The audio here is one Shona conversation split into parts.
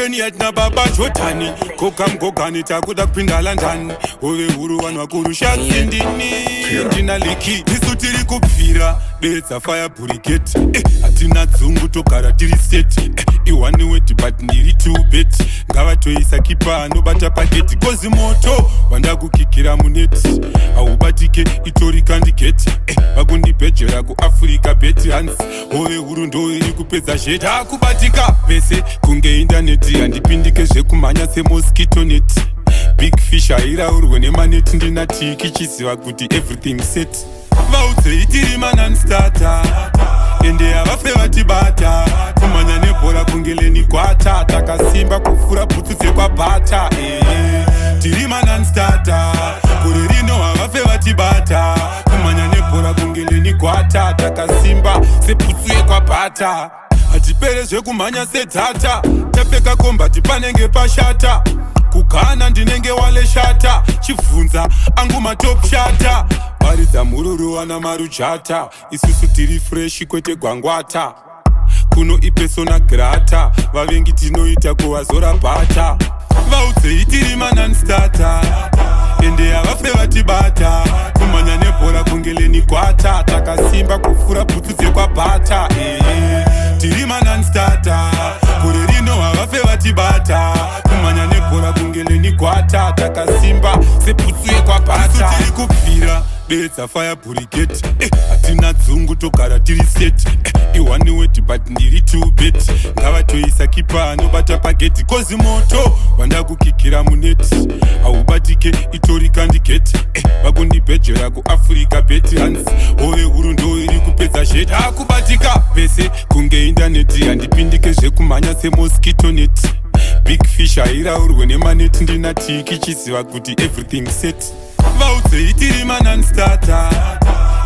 Kenyard na baba Jotani Koka mgogani takuda kupinda London Hove huru wanwa kurusha sindini Ndina liki nisutiri kupfira Betsa fire purigate Atina dzungu tokara tiri set Iwani weti but ndiri too bet Ngava toisa kipa anobata paketi Kozi moto wanda kukikira muneti Aubatike itori kandiketi Vagundi pejera ku Africa beti hands Hove huru ndo iri kupedza jet Akubatika pese kunge interneti Andipindike zvekumhanya se mosquito net Big fish airaurwe nemaneti ndinati Kichiziva kuti everything set Vaudze itiri non-starter Ende havafe vatibata Kumhanya nebhora kungeleni kwata Takasimba kufura bhutsu dzekwabhata Tiri non-starter Gore rino havafe vatibata Kumhanya nebhora kungeleni kwata Takasimba sebhutsu yekwabhata Hatipere zvekumhanya sedzata Tapfeka kombati panenge pashata Kukana ndinenge wale shata Chivunza angu matop shata Varidza mururu wana marujata Isusu tiri fresh kwete gwangwata Kuno ipesona grata Vavengi tinoita kuvazora bata Vaudze itiri non-starter Ende havafe vatibata Kumhanya nebhora kungeleni kwata Takasimba kufura bhutsu dzekwabhata Tiri non-starter Gore rino havafe vatibata Kumhanya nebhora kungeleni kwata Takasimba sebhutsu yekwabhata Tiri kupfira Betsa fire purigate Atina dzungu togara tiri set Iwani weti but ndiri too bet Ngava toisa kipa anobata pageti Kozi moto wanda kukikira muneti Aubatike itori kandiketi Vagundi pejera ku Africa beti hands Hove huru ndo iri kupedza jet Akubatika pese kunge interneti Andipindike zvekumhanya se mosquito net Big fish airaurwe nemaneti ndinati Kichiziva kuti everything set Vaudze itiri non-starter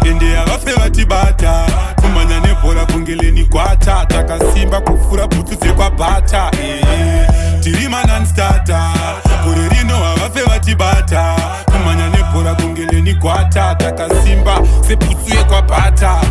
Ende havafe vatibata Kumhanya nebhora kungeleni kwata Takasimba kufura bhutsu dzekwabhata Tiri non-starter Gore rino havafe vatibata Kumhanya nebhora kungeleni kwata Takasimba sebhutsu yekwabhata